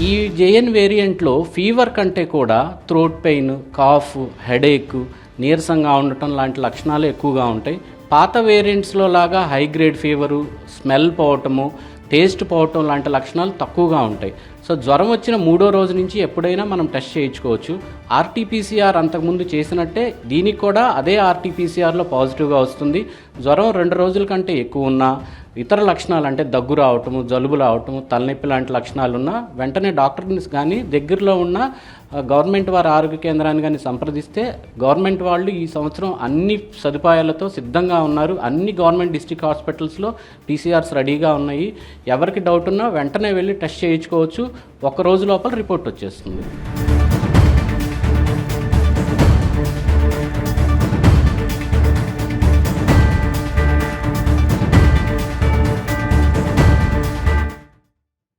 ఈ JN వేరియంట్లో fever కంటే కూడా థ్రోట్ పెయిన్, కాఫ్, హెడేక్, నీరసంగా ఉండటం లాంటి లక్షణాలు ఎక్కువగా ఉంటాయి. పాత వేరియంట్స్లో లాగా హై గ్రేడ్ ఫీవరు, స్మెల్ పోవటము, టేస్ట్ పోవటం లాంటి లక్షణాలు తక్కువగా ఉంటాయి. సో జ్వరం వచ్చిన 3వ రోజు నుంచి ఎప్పుడైనా మనం టెస్ట్ చేయించుకోవచ్చు. ఆర్టీపీసీఆర్ అంతకుముందు చేసినట్టే దీనికి కూడా అదే ఆర్టీపీసీఆర్లో పాజిటివ్గా వస్తుంది. జ్వరం 2 రోజుల కంటే ఎక్కువ ఉన్నా, ఇతర లక్షణాలు అంటే దగ్గు రావటము, జలుబు రావటము, తలనొప్పి లాంటి లక్షణాలు ఉన్నా వెంటనే డాక్టర్ని కానీ దగ్గరలో ఉన్న గవర్నమెంట్ వారి ఆరోగ్య కేంద్రాన్ని కానీ సంప్రదిస్తే గవర్నమెంట్ వాళ్ళు ఈ సంవత్సరం అన్ని సదుపాయాలతో సిద్ధంగా ఉన్నారు. అన్ని గవర్నమెంట్ డిస్ట్రిక్ట్ హాస్పిటల్స్లో పీసీఆర్స్ రెడీగా ఉన్నాయి. ఎవరికి డౌట్ ఉన్నా వెంటనే వెళ్ళి టెస్ట్ చేయించుకోవచ్చు. 1 రోజు లోపల రిపోర్ట్ వచ్చేస్తుంది.